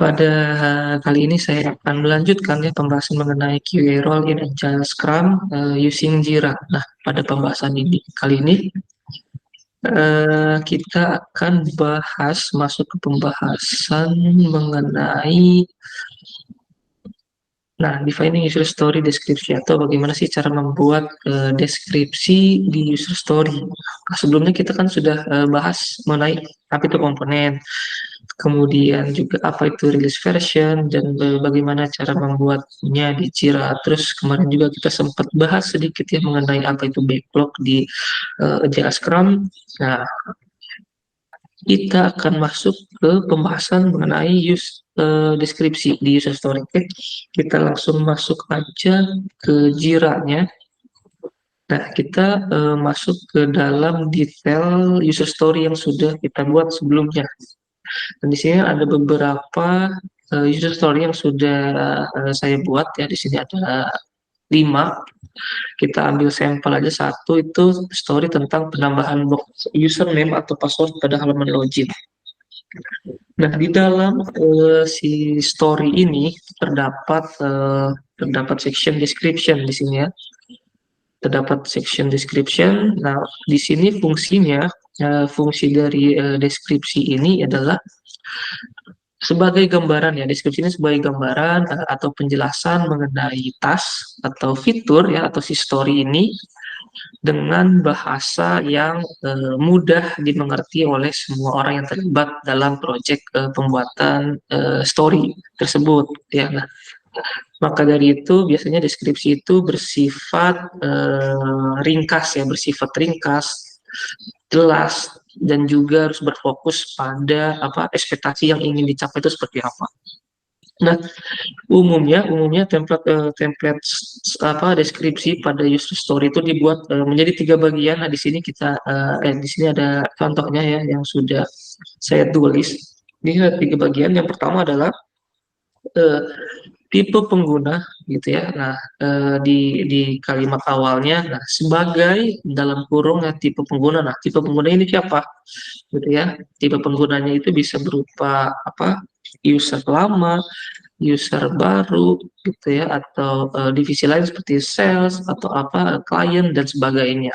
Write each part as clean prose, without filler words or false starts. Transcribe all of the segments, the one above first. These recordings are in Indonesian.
Pada kali ini saya akan melanjutkan ya pembahasan mengenai QA role in Agile Scrum using Jira. Nah, pada pembahasan ini kali ini kita akan masuk ke pembahasan mengenai defining user story deskripsi atau bagaimana sih cara membuat deskripsi di user story. Nah, sebelumnya kita kan sudah bahas mengenai apa itu komponen, kemudian juga apa itu release version dan bagaimana cara membuatnya di Jira. Terus kemarin juga kita sempat bahas sedikit ya mengenai apa itu backlog di Agile Scrum. Nah, kita akan masuk ke pembahasan mengenai deskripsi di user story. Oke, kita langsung masuk aja ke Jira-nya. Nah, kita masuk ke dalam detail user story yang sudah kita buat sebelumnya. Dan di sini ada beberapa user story yang sudah saya buat ya. Di sini ada 5. Kita ambil sampel aja satu, itu story tentang penambahan box username atau password pada halaman login. Nah, di dalam si story ini terdapat section description di sini ya. Terdapat section description. Nah, di sini fungsinya, fungsi dari deskripsi ini adalah sebagai gambaran ya, deskripsi ini sebagai gambaran atau penjelasan mengenai task atau fitur ya atau si story ini dengan bahasa yang mudah dimengerti oleh semua orang yang terlibat dalam proyek pembuatan story tersebut ya. Nah, maka dari itu biasanya deskripsi itu bersifat ringkas, jelas, dan juga harus berfokus pada ekspektasi yang ingin dicapai itu seperti apa. Nah, umumnya template deskripsi pada user story itu dibuat menjadi 3 bagian. Nah, di sini ada contohnya ya yang sudah saya tulis. Ini ada 3 bagian. Yang pertama adalah eh, tipe pengguna gitu ya. Nah, di kalimat awalnya, nah sebagai dalam kurung ya tipe pengguna. Nah, tipe pengguna ini siapa? Gitu ya. Tipe penggunanya itu bisa berupa user lama, user baru gitu ya, atau divisi lain seperti sales atau klien dan sebagainya.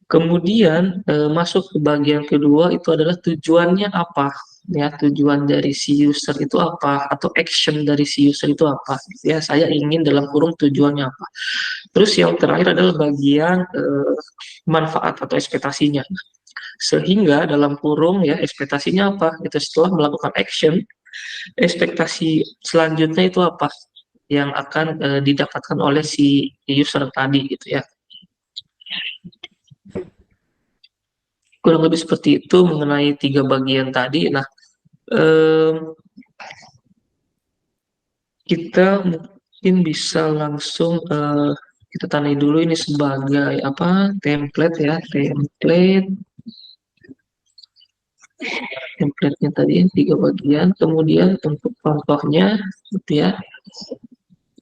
Kemudian masuk ke bagian kedua itu adalah tujuannya apa ya, tujuan dari si user itu apa atau action dari si user itu apa ya, saya ingin dalam kurung tujuannya apa. Terus yang terakhir adalah bagian manfaat atau ekspektasinya, sehingga dalam kurung ya ekspektasinya apa itu setelah melakukan action, ekspektasi selanjutnya itu apa yang akan didapatkan oleh si user tadi gitu ya. Kurang lebih seperti itu mengenai 3 bagian tadi. Nah, kita mungkin bisa langsung kita tandai dulu ini sebagai template ya, template-nya tadi 3 bagian. Kemudian untuk contohnya gitu ya.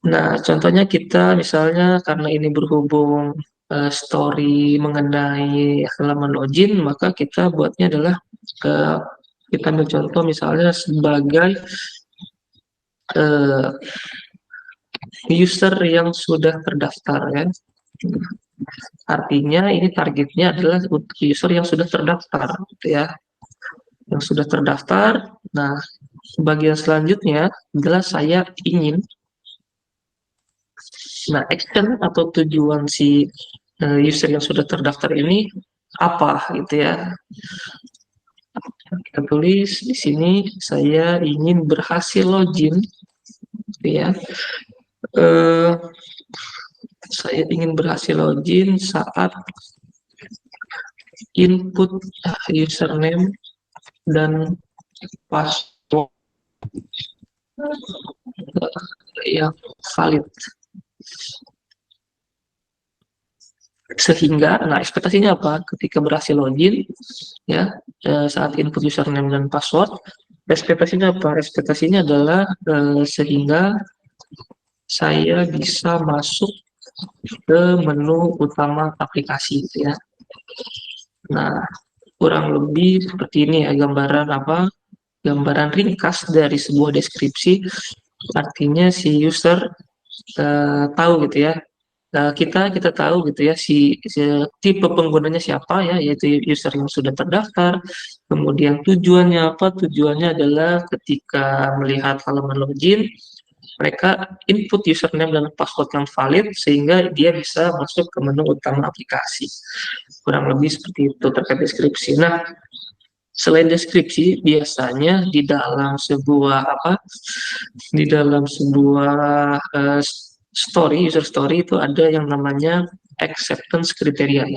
Nah, contohnya kita misalnya karena ini berhubung story mengenai halaman login, maka kita buatnya adalah uh, kita ambil contoh misalnya sebagai uh, user yang sudah terdaftar ya. Artinya ini targetnya adalah untuk user yang sudah terdaftar gitu ya. Yang sudah terdaftar. Nah, bagian selanjutnya adalah saya ingin action atau tujuan si user yang sudah terdaftar ini apa gitu ya. Kita tulis di sini saya ingin berhasil login gitu ya. Saya ingin berhasil login saat input username dan password yang valid. Sehingga, ekspektasinya apa? Ketika berhasil login, ya, saat input username dan password, ekspektasinya apa? Ekspektasinya adalah sehingga saya bisa masuk ke menu utama aplikasi, gitu ya. Nah, kurang lebih seperti ini ya gambaran gambaran ringkas dari sebuah deskripsi, artinya si user tahu gitu ya. Kita tahu gitu ya si tipe penggunanya siapa ya, yaitu user yang sudah terdaftar. Kemudian tujuannya apa? Tujuannya adalah ketika melihat halaman login, mereka input username dan password yang valid sehingga dia bisa masuk ke menu utama aplikasi. Kurang lebih seperti itu terkait deskripsi. Nah, selain deskripsi, biasanya di dalam sebuah story, user story itu ada yang namanya acceptance kriteria.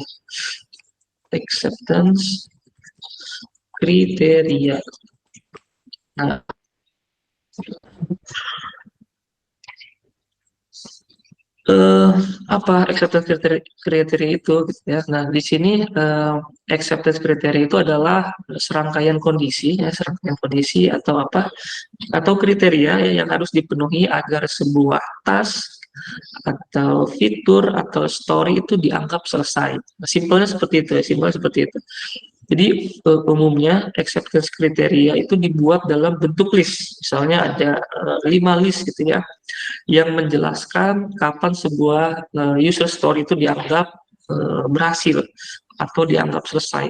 Acceptance kriteria. Nah, eh, apa acceptance kriteria itu gitu ya. Nah, di sini acceptance kriteria itu adalah serangkaian kondisi ya, serangkaian kondisi atau apa atau kriteria ya, yang harus dipenuhi agar sebuah task atau fitur atau story itu dianggap selesai. Nah, simpelnya seperti itu ya, simpelnya seperti itu. Jadi umumnya acceptance kriteria itu dibuat dalam bentuk list. Misalnya ada 5 list gitu ya, yang menjelaskan kapan sebuah user story itu dianggap berhasil atau dianggap selesai.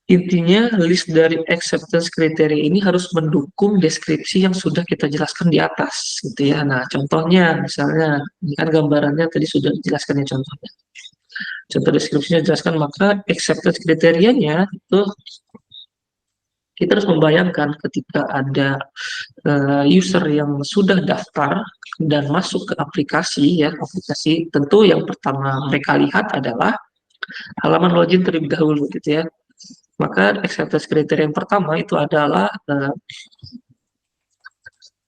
Intinya list dari acceptance kriteria ini harus mendukung deskripsi yang sudah kita jelaskan di atas gitu ya. Nah, contohnya misalnya ini kan gambarannya tadi sudah dijelaskan ya contohnya. Contoh deskripsinya jelaskan, maka acceptance kriterianya itu kita harus membayangkan ketika ada user yang sudah daftar dan masuk ke aplikasi ya, aplikasi tentu yang pertama mereka lihat adalah halaman login terlebih dahulu gitu ya. Maka acceptance kriteria yang pertama itu adalah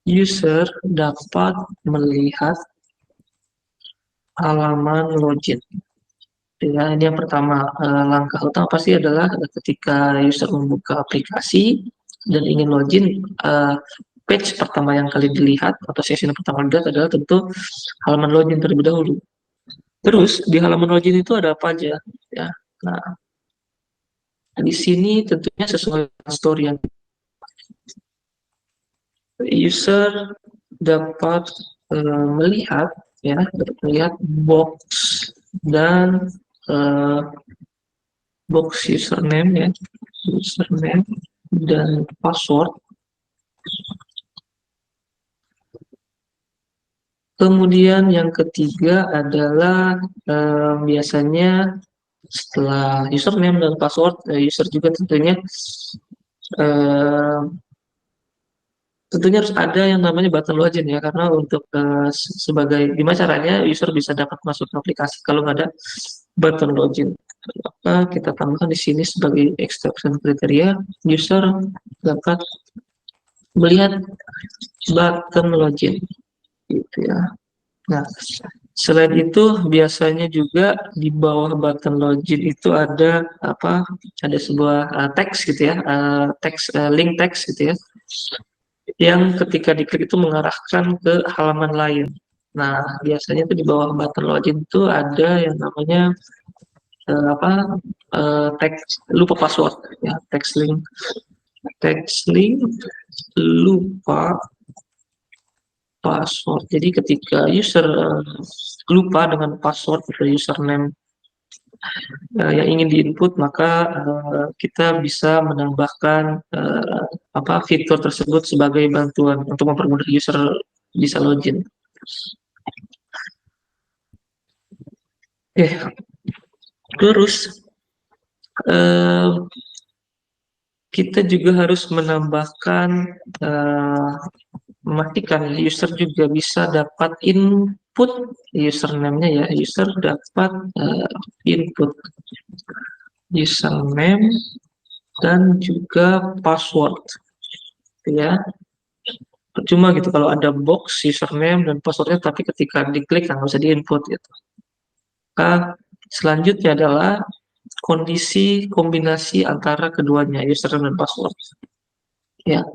user dapat melihat halaman login. Ya, ini yang pertama, langkah utama pasti adalah ketika user membuka aplikasi dan ingin login, page pertama yang kali dilihat atau sesi yang pertama dilihat adalah tentu halaman login terlebih dahulu. Terus di halaman login itu ada apa aja ya. Nah, di sini tentunya sesuai story yang user dapat melihat ya, dapat melihat box dan box username ya, username dan password. Kemudian yang ketiga adalah biasanya setelah username dan password, user juga eh, tentunya harus ada yang namanya button login ya, karena untuk sebagai gimana caranya user bisa dapat masuk ke aplikasi kalau nggak ada button login. Maka kita tambahkan di sini sebagai exception kriteria, user dapat melihat button login gitu ya. Nah, selain itu biasanya juga di bawah button login itu ada apa? Ada sebuah teks gitu ya, link teks gitu ya, yang ketika diklik itu mengarahkan ke halaman lain. Nah, biasanya itu di bawah button login itu ada yang namanya apa? Teks lupa password ya, teks link lupa password. Jadi ketika user lupa dengan password atau username yang ingin diinput, maka kita bisa menambahkan apa fitur tersebut sebagai bantuan untuk mempermudah user bisa login. Oke, terus kita juga harus menambahkan memastikan user juga bisa dapat input username-nya ya, user dapat input username dan juga password ya. Percuma gitu kalau ada box username dan passwordnya tapi ketika diklik nggak bisa diinput gitu. Nah, selanjutnya adalah kondisi kombinasi antara keduanya username dan password ya.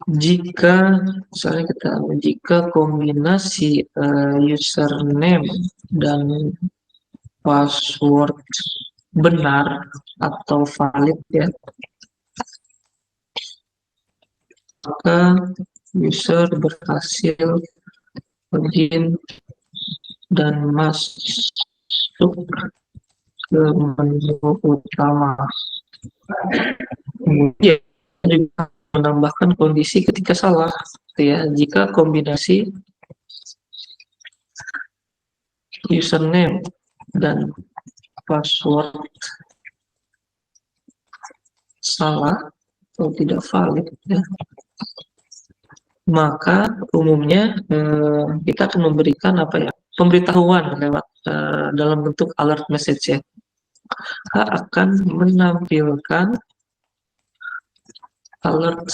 Jika misalnya jika kombinasi username dan password benar atau valid ya, maka user berhasil login dan masuk ke menu utama. Kemudian juga menambahkan kondisi ketika salah, ya, jika kombinasi username dan password salah atau tidak valid, ya, maka umumnya kita akan memberikan pemberitahuan lewat dalam bentuk alert message ya. Kita akan menampilkan alert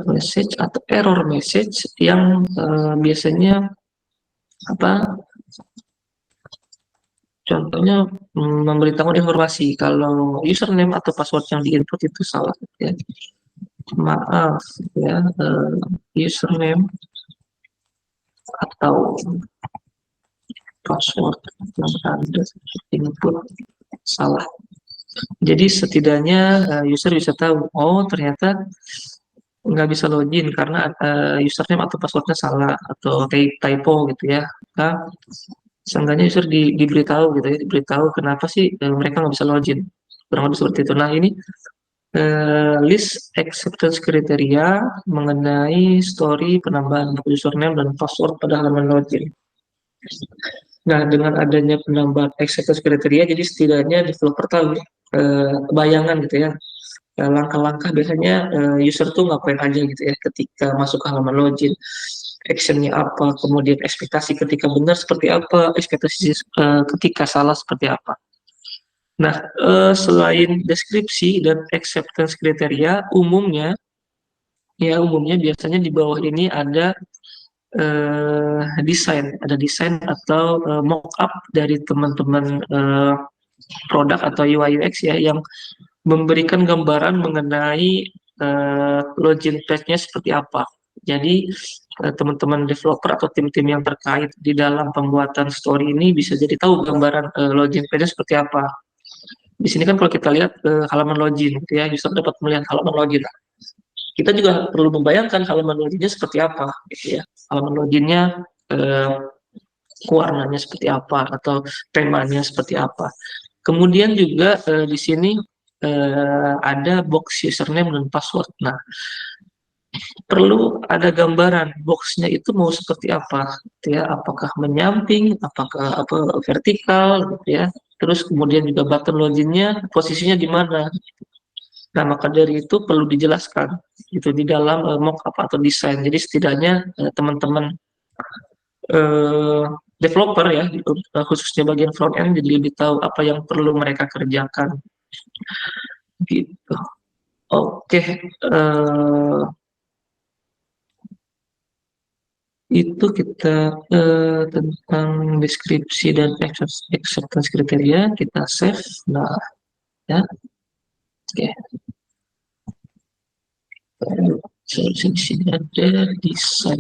message atau error message yang biasanya contohnya memberitahu informasi kalau username atau password yang diinput itu salah ya. Maaf ya, username atau password yang Anda input salah. Jadi setidaknya user bisa tahu, oh ternyata nggak bisa login karena username atau passwordnya salah atau typo gitu ya. Maka seenggaknya user diberitahu gitu ya, diberitahu kenapa sih mereka nggak bisa login. Kurang lebih seperti itu. Nah ini list acceptance kriteria mengenai story penambahan username dan password pada halaman login. Nah, dengan adanya penambahan acceptance kriteria, jadi setidaknya developer tahu bayangan gitu ya, langkah-langkah biasanya user tuh ngapain aja gitu ya ketika masuk ke halaman login, actionnya apa, kemudian ekspektasi ketika benar seperti apa, ekspektasi ketika salah seperti apa. Nah, selain deskripsi dan acceptance kriteria, umumnya biasanya di bawah ini ada desain atau mock-up dari teman-teman produk atau UI UX ya, yang memberikan gambaran mengenai login page-nya seperti apa. Jadi teman-teman developer atau tim-tim yang terkait di dalam pembuatan story ini bisa jadi tahu gambaran login page-nya seperti apa. Di sini kan kalau kita lihat halaman login, gitu ya, user dapat melihat halaman login. Kita juga perlu membayangkan halaman loginnya seperti apa, gitu ya. Halaman loginnya warnanya seperti apa atau temanya seperti apa. Kemudian juga di sini ada box username dan password. Nah, perlu ada gambaran boxnya itu mau seperti apa, gitu ya. Apakah menyamping, apakah vertikal, gitu ya. Terus kemudian juga button loginnya posisinya di mana. Nah, maka dari itu perlu dijelaskan gitu di dalam mock-up atau desain. Jadi setidaknya teman-teman developer ya, khususnya bagian front end, jadi lebih tahu apa yang perlu mereka kerjakan. Gitu. Oke, itu kita tentang deskripsi dan acceptance kriteria kita save. Nah, ya, oke. Di sini ada desain.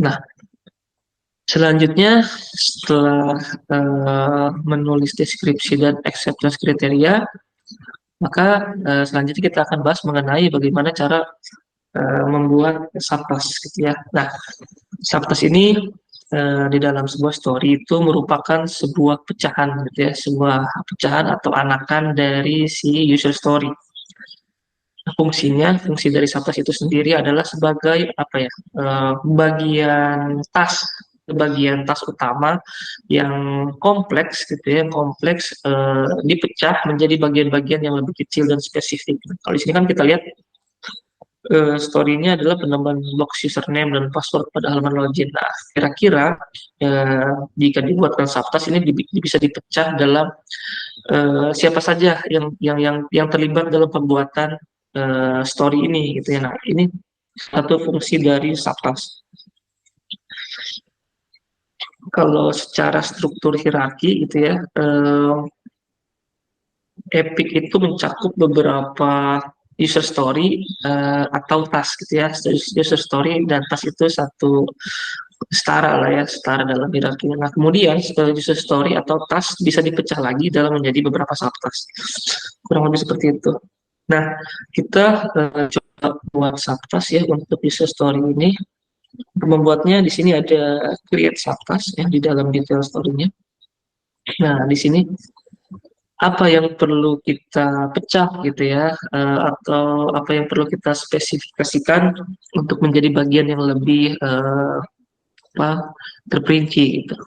Nah, selanjutnya setelah menulis deskripsi dan acceptance kriteria, maka selanjutnya kita akan bahas mengenai bagaimana cara membuat subtask gitu ya. Nah, subtask ini di dalam sebuah story itu merupakan sebuah pecahan gitu ya, sebuah pecahan atau anakan dari si user story. Nah, fungsi dari subtask itu sendiri adalah sebagai bagian tas utama yang kompleks gitu ya, yang kompleks dipecah menjadi bagian-bagian yang lebih kecil dan spesifik. Kalau di sini kan kita lihat story-nya adalah penambahan box username dan password pada halaman login. Nah, kira-kira jika dibuatkan subtask ini bisa dipecah dalam siapa saja yang terlibat dalam pembuatan story ini gitu ya. Nah, ini satu fungsi dari subtask. Kalau secara struktur hierarki gitu ya, Epic itu mencakup beberapa user story atau task gitu ya. User story dan task itu satu setara lah ya, setara dalam hierarki. Nah, kemudian user story atau task bisa dipecah lagi dalam menjadi beberapa subtask. Kurang lebih seperti itu. Nah, kita coba buat subtask ya untuk user story ini. Untuk membuatnya di sini ada create subtask ya di dalam detail story-nya. Nah, di sini apa yang perlu kita pecah gitu ya, atau apa yang perlu kita spesifikasikan untuk menjadi bagian yang lebih apa terperinci gitu.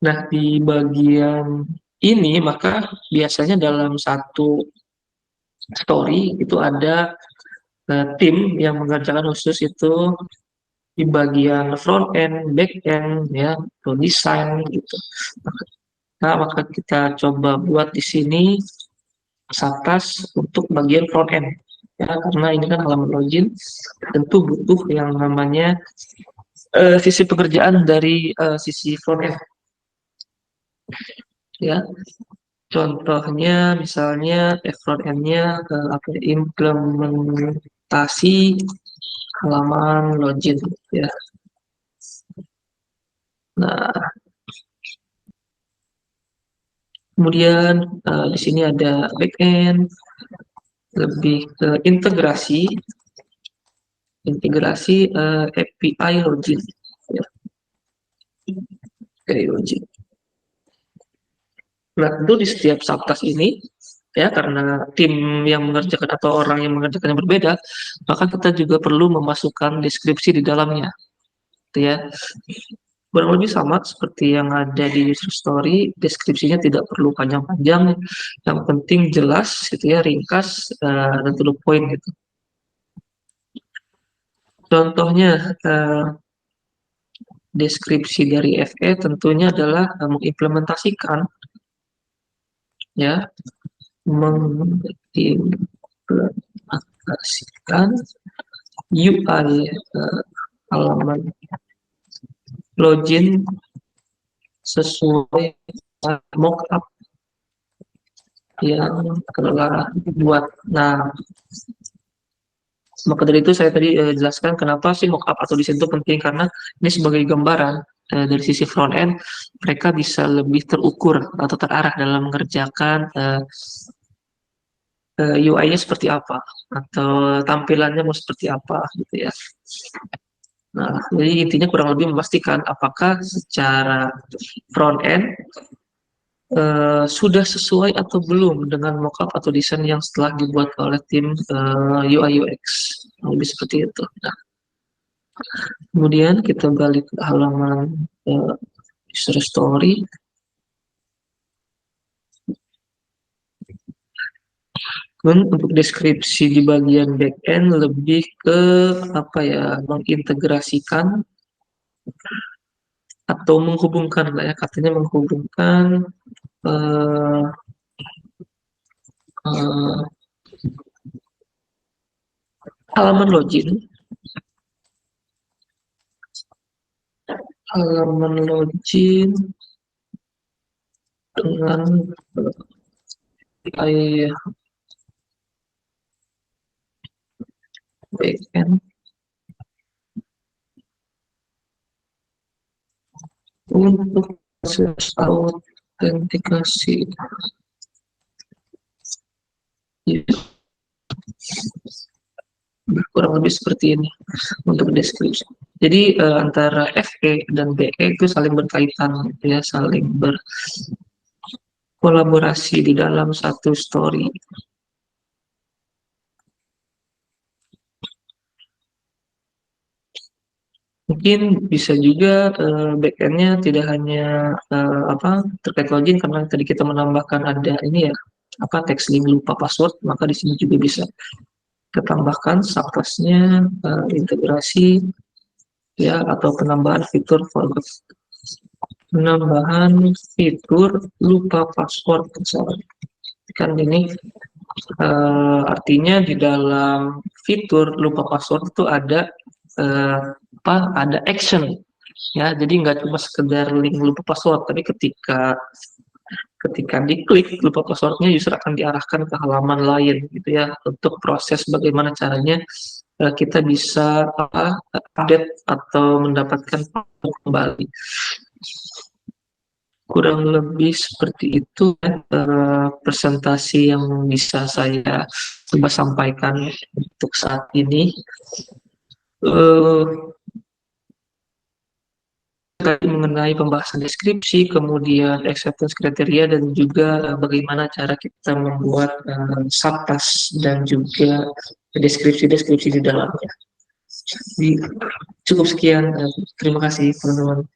Nah, di bagian ini maka biasanya dalam satu story itu ada tim yang mengerjakan khusus itu di bagian front end, back end ya, atau desain gitu. Nah, maka kita coba buat di sini subtask untuk bagian front end ya, karena ini kan halaman login tentu butuh yang namanya sisi pekerjaan dari sisi front end ya. Contohnya misalnya front end-nya apa ya, implementasi halaman login ya. Nah, kemudian di sini ada backend, lebih ke integrasi API login ya, API login. Nah, tentu di setiap subtask ini ya, karena tim yang mengerjakan atau orang yang mengerjakannya berbeda, maka kita juga perlu memasukkan deskripsi di dalamnya gitu ya. Kurang lebih sama seperti yang ada di user story, deskripsinya tidak perlu panjang-panjang, yang penting jelas gitu ya, ringkas dan to the point gitu. Contohnya deskripsi dari FE tentunya adalah mengimplementasikan ya, mengimplementasikan UI halaman login sesuai mockup yang telah dibuat. Nah, maka dari itu saya tadi jelaskan kenapa sih mockup atau desain itu penting, karena ini sebagai gambaran dari sisi front end mereka bisa lebih terukur atau terarah dalam mengerjakan UI-nya seperti apa atau tampilannya mau seperti apa gitu ya. Nah, jadi intinya kurang lebih memastikan apakah secara front end sudah sesuai atau belum dengan mockup atau desain yang setelah dibuat oleh tim UI UX. Lebih seperti itu. Nah, kemudian kita balik ke halaman user story. Dan untuk deskripsi di bagian backend lebih ke apa ya, mengintegrasikan atau menghubungkan lah ya, katanya menghubungkan uh, uh, halaman login dengan API backend untuk proses autentikasi. Ya, kurang lebih seperti ini untuk deskripsi. Jadi antara FE dan BE itu saling berkaitan ya, saling berkolaborasi di dalam satu story. Mungkin bisa juga backend-nya tidak hanya apa terkait login, karena tadi kita menambahkan ada ini ya, apa text link lupa password, maka di sini juga bisa kita tambahkan subtask-nya integrasi ya, atau penambahan fitur lupa password misalnya. Kan ini artinya di dalam fitur lupa password itu ada apa, ada action ya, jadi nggak cuma sekedar link lupa password, tapi ketika ketika diklik lupa passwordnya user akan diarahkan ke halaman lain gitu ya untuk proses bagaimana caranya kita bisa update atau mendapatkan kembali. Kurang lebih seperti itu ya, presentasi yang bisa saya coba sampaikan untuk saat ini. Tadi mengenai pembahasan deskripsi, kemudian acceptance kriteria, dan juga bagaimana cara kita membuat subtask dan juga deskripsi-deskripsi di dalamnya. Jadi, cukup sekian. Terima kasih teman-teman.